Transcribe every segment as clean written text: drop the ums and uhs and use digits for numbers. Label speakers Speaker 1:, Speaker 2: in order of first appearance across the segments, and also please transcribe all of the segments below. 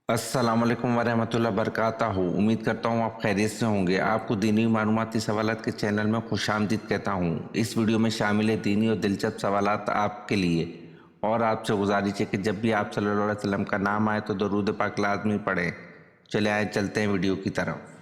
Speaker 1: अस्सलाम वालेकुम वरहमतुल्लाहि वबरकातुहू। उम्मीद करता हूँ आप खैरियत से होंगे। आपको दीनी मालूमाती सवालात के चैनल में खुशामदीद कहता हूँ। इस वीडियो में शामिल है दीनी और दिलचस्प सवालात आपके लिए। और आपसे गुजारिश है कि जब भी आप सल्लल्लाहु अलैहि वसल्लम का नाम आए तो दरूद पाक लाजमी पढ़ें। चले आए चलते हैं वीडियो की तरफ।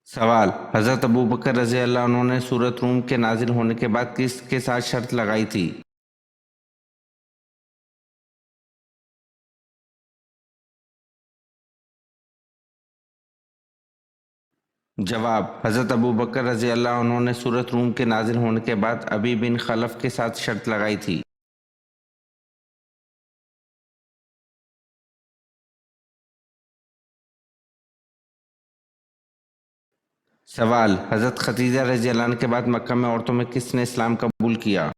Speaker 1: सवाल: हज़रत अबू बकर रज़ी अल्लाह अन्हु ने सूरत रूम के नाजिल होने के बाद किसके साथ शर्त लगाई थी? जवाब: हज़रत अबू बकर रज़ी अल्लाह अन्हु ने सूरत रूम के नाजिल होने के बाद अबी बिन खलफ के साथ शर्त लगाई थी। सवाल: हज़रत खदीजा रज़ी अल्लाह अन्हा के बाद मक्का में औरतों में किसने इस्लाम कबूल किया?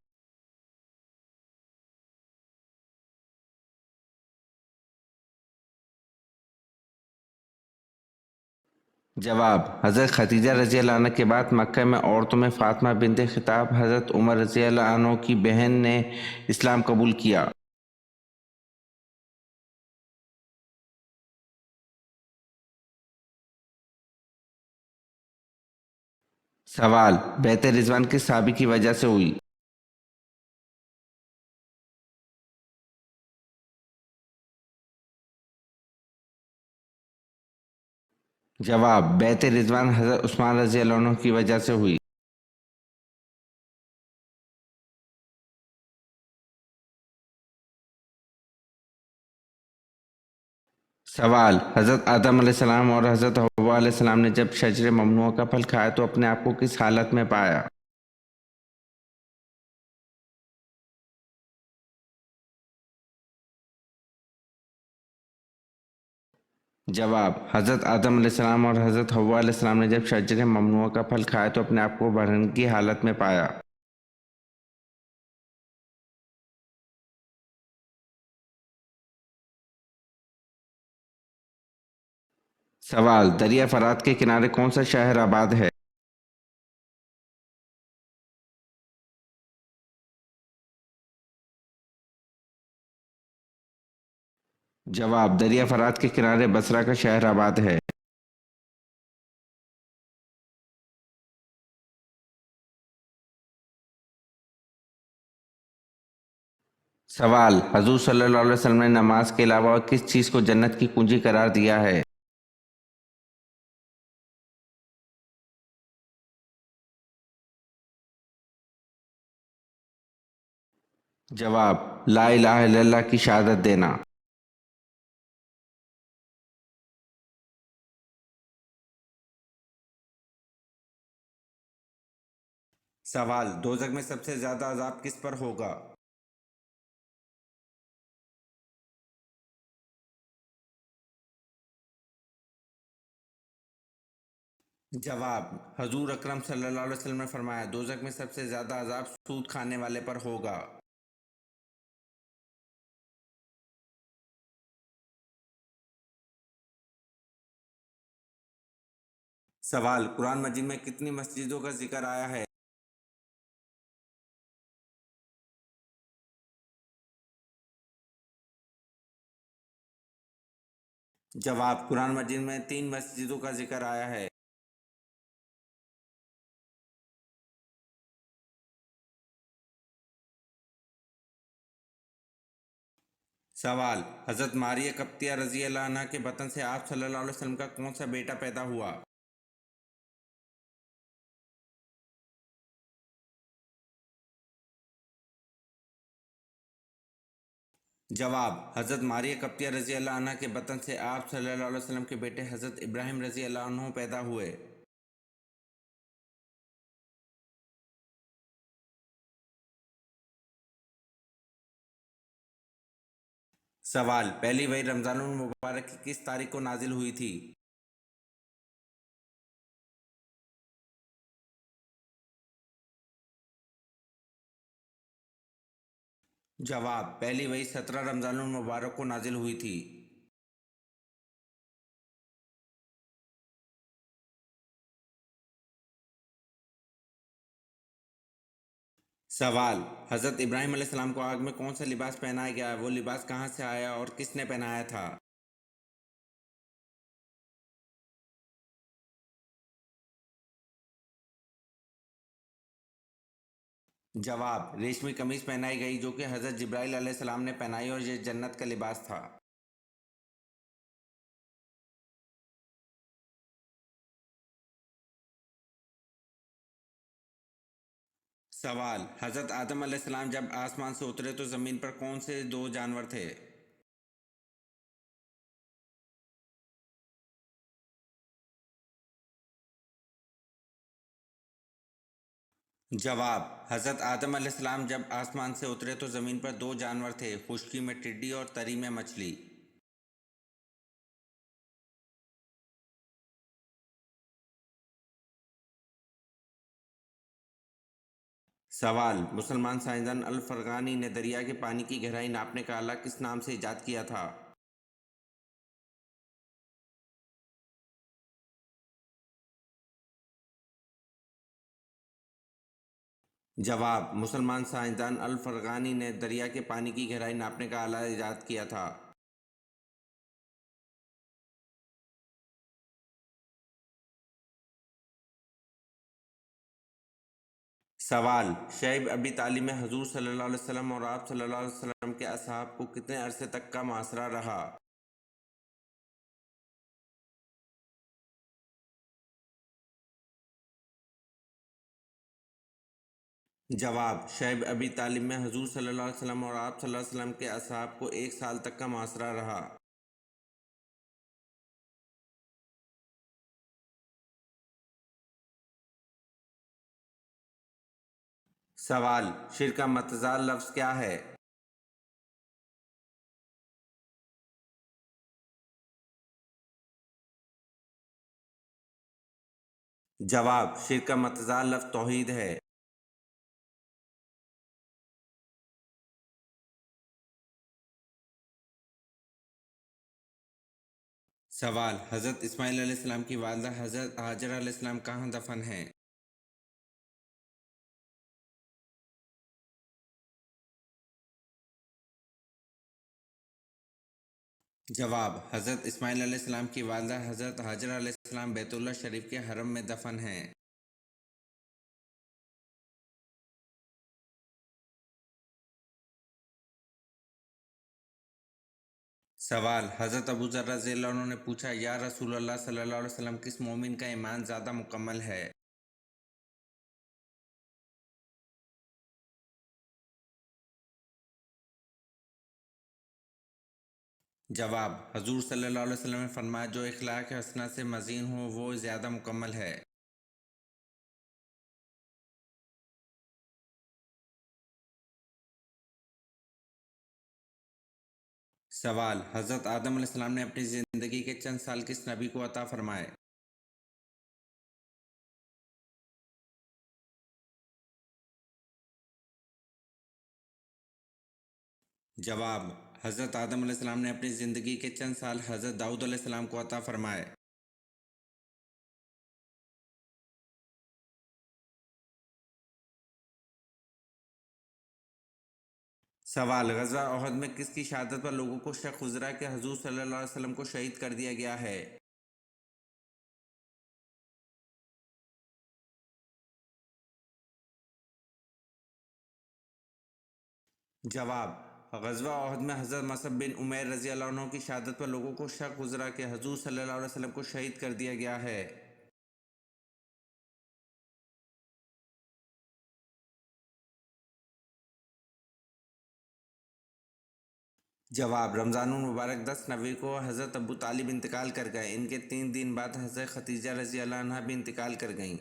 Speaker 1: जवाब: हज़रत खदीजा रज़ी अल्लाह अन्हा के बाद मक्का में औरतों में फ़ातिमा बिन्त ख़िताब हज़रत उमर रज़ी अल्लाह अन्हु की बहन ने इस्लाम कबूल किया। सवाल: बैत रिज़वान किस सहाबी की वजह से हुई? जवाब: बैत रिज़वान हज़रत उस्मान रज़ी अल्लाह अन्हु की वजह से हुई। सवाल: हज़रत आदम अलैहिस्सलाम और हज़रत हव्वा अलैहिस्सलाम ने जब शजर ममनुआ का फल खाया तो अपने आप को किस हालत में पाया? जवाब: हज़रत आदम अलैहिस्सलाम और हज़रत हव्वा अलैहिस्सलाम ने जब शजर ममनुआ का फल खाया तो अपने आप को बरहन की हालत में पाया। सवाल: दरिया फरात के किनारे कौन सा शहर आबाद है? जवाब: दरिया फरात के किनारे बसरा का शहर आबाद है। सवाल: हजूर सल्लल्लाहु अलैहि वसल्लम ने नमाज के अलावा और किस चीज़ को जन्नत की कुंजी करार दिया है? जवाब: ला इलाहा इल्लल्लाह की शहादत देना। सवाल: दोज़ख में सबसे ज्यादा अजाब किस पर होगा? जवाब: हजूर अकरम सल्लल्लाहु अलैहि वसल्लम ने फरमाया, दोज़ख में सबसे ज्यादा अजाब सूद खाने वाले पर होगा। सवाल: कुरान मजीद में कितनी मस्जिदों का जिक्र आया है? जवाब: कुरान मजीद में 3 मस्जिदों का जिक्र आया है। सवाल: हजरत मारिया कप्तिया रजी अल्लाह अन्हा के बतन से आप सल्लल्लाहु अलैहि वसल्लम का कौन सा बेटा पैदा हुआ? जवाब: हजरत मारिया कप्तिया रजी अल्लाह अन्हा के बतन से आप सल्लल्लाहु अलैहि वसल्लम के बेटे हजरत इब्राहिम रजी अल्लाह अन्हु पैदा हुए। सवाल: पहली वही रमज़ानुल मुबारक की किस तारीख को नाजिल हुई थी? जवाब: पहली वही 17 रमज़ान मुबारक को नाजिल हुई थी। सवाल: हज़रत इब्राहीम अलैहिस्सलाम को आग में कौन सा लिबास पहनाया गया? वो लिबास कहाँ से आया और किसने पहनाया था? जवाब: रेशमी कमीज पहनाई गई जो कि हज़रत जिब्राइल अलैहिस्सलाम ने पहनाई और ये जन्नत का लिबास था। सवाल: हज़रत आदम अलैहिस्सलाम जब आसमान से उतरे तो ज़मीन पर कौन से दो जानवर थे? जवाब: हज़रत आदम अलैहिस्सलाम जब आसमान से उतरे तो ज़मीन पर दो जानवर थे, खुश्की में टिड्डी और तरी में मछली। सवाल: मुसलमान साइंसदान अल फरगानी ने दरिया के पानी की गहराई नापने का आला किस नाम से इजाद किया था? जवाब: मुसलमान साइंसदान अल फरगानी ने दरिया के पानी की गहराई नापने का आला इजाद किया था। सवाल: शैब अबी तालिब में हजूर सल्लल्लाहु अलैहि वसल्लम और आप सल्लल्लाहु अलैहि वसल्लम के असहाब को कितने अरसे तक का मुआसरा रहा? जवाब: शैब अबी तालिब में हजूर सल्लल्लाहु अलैहि वसल्लम और आप सल्लल्लाहु अलैहि वसल्लम के असहाब को 1 साल तक का मुआसरा रहा। सवाल: शिर का मतज़ाल लफ्ज़ क्या है? जवाब: शिर का मतज़ाल लफ्ज़ तौहीद है। सवाल: हज़रत इस्माइल अलैहिस्सलाम की वालिदा हज़रत हाजरा अलैहिस्सलाम कहाँ दफन हैं? जवाब: हज़रत इस्माइल अलैहिस्सलाम की वालिदा हज़रत हाजरा अलैहिस्सलाम बैतुल्लाह शरीफ के हरम में दफन हैं। सवाल: हज़रत अबू ज़र रज़ियल्लाहु अन्हु ने पूछा, या रसूल अल्लाह सल्लल्लाहु अलैहि वसल्लम, किस मोमिन का ईमान ज़्यादा मुकम्मल है? जवाब: हजूर सल्लल्लाहु अलैहि वसल्लम ने फरमाया, जो इखलाक हसना से मज़ीन हो वो ज़्यादा मुकम्मल है। सवाल: हज़रत आदम अलैहिस्सलाम ने अपनी ज़िंदगी के चंद साल किस नबी को अता फरमाए? जवाब: हज़रत आदम अलैहिस्सलाम ने अपनी ज़िंदगी के चंद साल हज़रत दाऊद अलैहिस्सलाम को अता फरमाए। सवाल: ग़ज़वा उहद में किसकी शहादत पर लोगों को शक गुज़रा कि हजूर सल्लल्लाहु अलैहि वसल्लम को शहीद कर दिया गया है? जवाब: ग़ज़वा उहद में हज़रत मसअब बिन उमैर रज़ियल्लाहु अन्हु की शहादत पर लोगों को शक गुज़रा कि हजूर सल्लल्लाहु अलैहि वसल्लम को शहीद कर दिया गया है। जवाब: रमज़ानुल मुबारक 10 नबी को हज़रत अबू तालिब इंतकाल कर गए। इनके 3 दिन बाद हज़रत खदीजा रज़ियल्लाहु अन्हा भी इंतकाल कर गईं।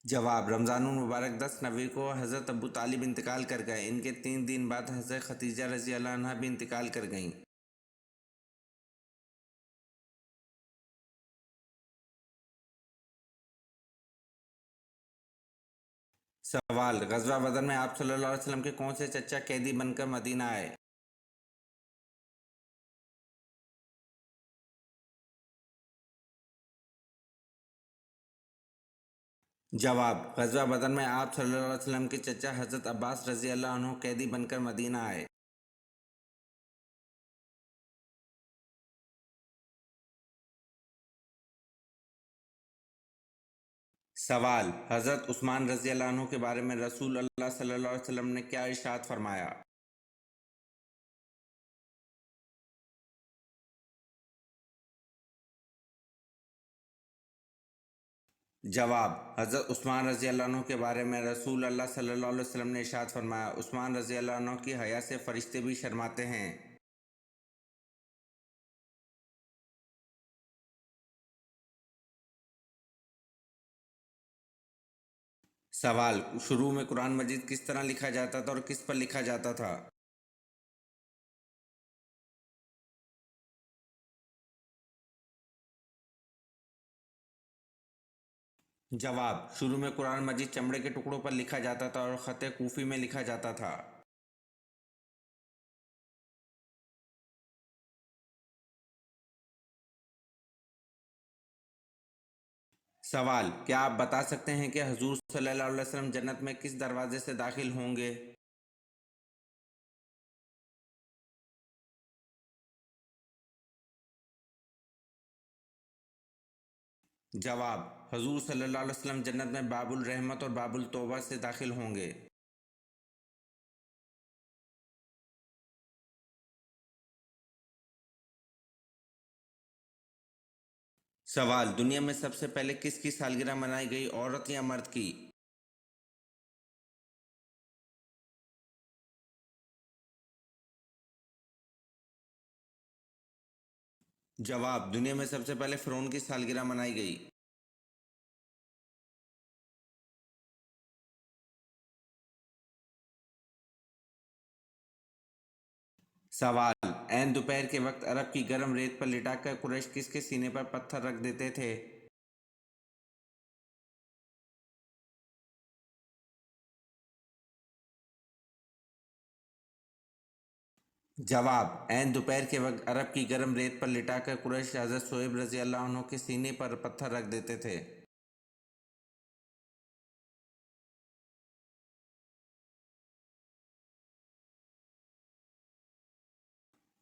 Speaker 1: जवाब: रमज़ानुल मुबारक 10 नबी को हज़रत अबू तालिब इंतकाल कर गए। इनके 3 दिन बाद हज़रत खदीजा रज़ियल्लाहु अन्हा भी इंतकाल कर गईं। सवाल, गज़वा बदर में आप सल्लल्लाहु अलैहि वसल्लम के कौन से चचा कैदी बनकर मदीना आए? जवाब, गज़वा बदर में आप सल्लल्लाहु अलैहि वसल्लम के चचा हज़रत अब्बास रज़ी अल्लाह अन्हु कैदी बनकर मदीना आए। सवाल, हज़रत उस्मान रज़ी अल्लाह अन्हु के बारे में रसूल अल्लाह सल्लल्लाहु अलैहि वसल्लम ने क्या इरशाद फरमाया? जवाब, हज़रत उस्मान रज़ी अल्लाह अन्हु के बारे में रसूल अल्लाह सल्लल्लाहु अलैहि वसल्लम ने इरशाद फरमाया, उस्मान रज़ी अल्लाह अन्हु की हया से फरिश्ते भी शर्माते हैं। सवाल, शुरू में कुरान मजीद किस तरह लिखा जाता था और किस पर लिखा जाता था? जवाब, शुरू में कुरान मजीद चमड़े के टुकड़ों पर लिखा जाता था और ख़त कूफ़ी में लिखा जाता था। सवाल, क्या आप बता सकते हैं कि हजूर सल्लल्लाहु अलैहि वसल्लम जन्नत में किस दरवाजे से दाखिल होंगे? जवाब, हजूर सल्लल्लाहु अलैहि वसल्लम जन्नत में बाबुल रहमत और बाबुल तौबा से दाखिल होंगे। सवाल, दुनिया में सबसे पहले किसकी सालगिरह मनाई गई, औरत या मर्द की? जवाब, दुनिया में सबसे पहले फ़िरौन की सालगिरह मनाई गई। सवाल, ऐन दोपहर के वक्त अरब की गर्म रेत पर लिटाकर कुरैश किसके सीने पर पत्थर रख देते थे? जवाब, ऐन दोपहर के वक्त अरब की गर्म रेत पर लिटाकर कुरैश हज़रत शोएब रज़ी अल्लाह अन्हु के सीने पर पत्थर रख देते थे।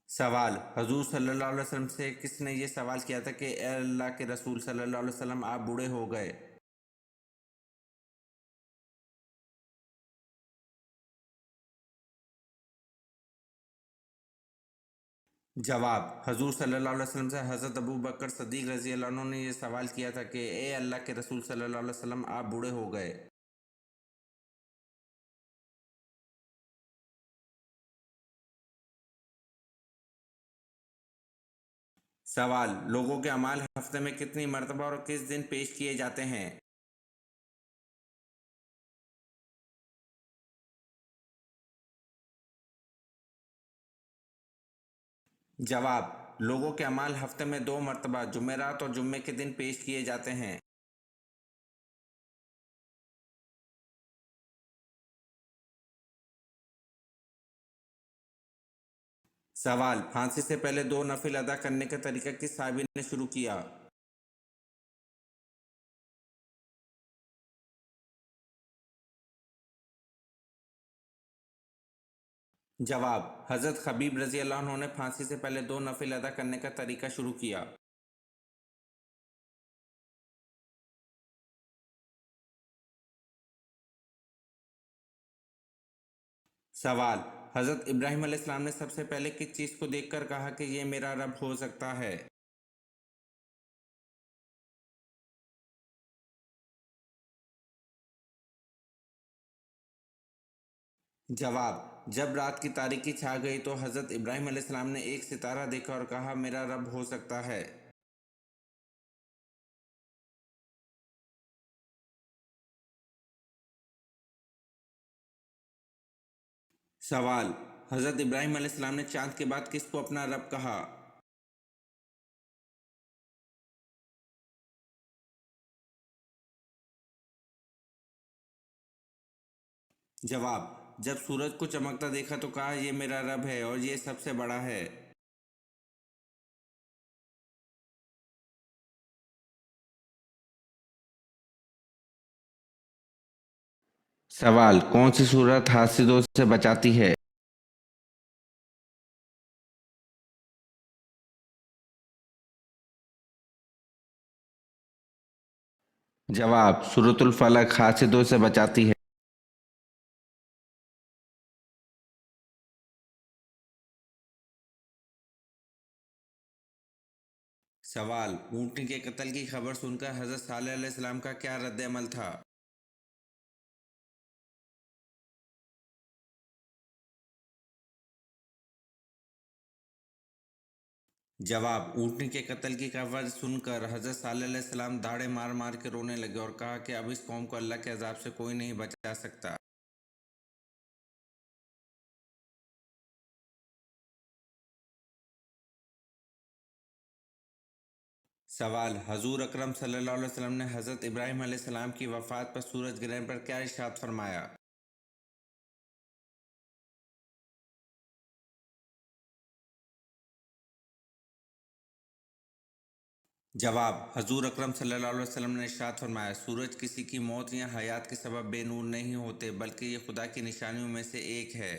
Speaker 1: सवाल, हजूर सल्लल्लाहु अलैहि वसल्लम से किसने ये सवाल किया था कि ए अल्लाह के रसूल सल्लल्लाहु अलैहि वसल्लम आप बूढ़े हो गए? जवाब, हजूर सल्लल्लाहु अलैहि वसल्लम से हज़रत अबू बकर सद्दीक़ रज़ी अल्लाह अन्हु ने ये सवाल किया था कि ए अल्लाह के रसूल सल्लल्लाहु अलैहि वसल्लम आप बूढ़े हो गए। सवाल, लोगों के अमाल हफ्ते में कितनी मरतबा और किस दिन पेश किए जाते हैं? जवाब, लोगों के अमाल हफ्ते में 2 मरतबा जुमेरात और जुम्मे के दिन पेश किए जाते हैं। सवाल, फांसी से पहले 2 नफिल अदा करने का तरीका किस साहबी ने शुरू किया? जवाब, हज़रत खबीब रज़ी अल्लाह अन्हु ने फांसी से पहले 2 नफिल अदा करने का तरीका शुरू किया। सवाल, हज़रत इब्राहीम अलैहिस्सलाम ने सबसे पहले किस चीज़ को देखकर कहा कि ये मेरा रब हो सकता है? जवाब, जब रात की तारीकी छा गई तो हज़रत इब्राहीम अलैहिस्सलाम ने एक सितारा देखा और कहा मेरा रब हो सकता है। सवाल, हज़रत इब्राहीम अलैहिस्सलाम ने चाँद के बाद किसको अपना रब कहा? जवाब: जब सूरज को चमकता देखा तो कहा, ये मेरा रब है और ये सबसे बड़ा है। सवाल: कौन सी सूरत हासिदों से बचाती है? जवाब: सूरतुल फलक हासिदों से बचाती है। सवाल: ऊंटनी के कत्ल की खबर सुनकर हजरत सालेह अलैहिस्सलाम का क्या रद्द अमल था? जवाब: ऊंटनी के कत्ल की खबर सुनकर हजरत सालेह अलैहिस्सलाम दाढ़े मार मार के रोने लगे और कहा कि अब इस कौम को अल्लाह के अजाब से कोई नहीं बचा सकता। सवाल: हजूर अकरम सल्लल्लाहु अलैहि वसल्लम ने हजरत इब्राहीम अलैहिस्सलाम की वफ़ात पर सूरज ग्रहण पर क्या इरशाद फरमाया? जवाब: हजूर अकरम सल्लल्लाहु अलैहि वसल्लम ने इरशाद फरमाया, सूरज किसी की मौत या हयात के सबब बेनूर नहीं होते, बल्कि ये खुदा की निशानियों में से एक है।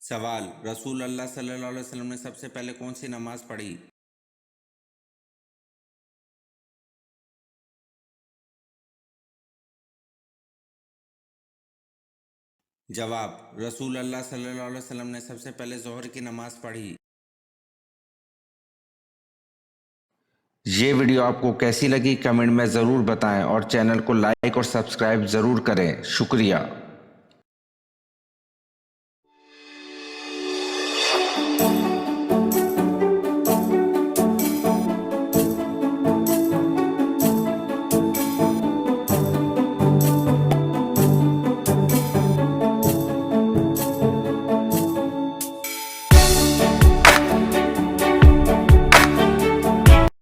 Speaker 1: सवाल: रसूल अल्लाह सल्लल्लाहु अलैहि वसल्लम ने सबसे पहले कौन सी नमाज पढ़ी? जवाब: रसूल अल्लाह सल्लल्लाहु अलैहि वसल्लम ने सबसे पहले ज़ोहर की नमाज पढ़ी। ये वीडियो आपको कैसी लगी कमेंट में ज़रूर बताएं और चैनल को लाइक और सब्सक्राइब ज़रूर करें। शुक्रिया।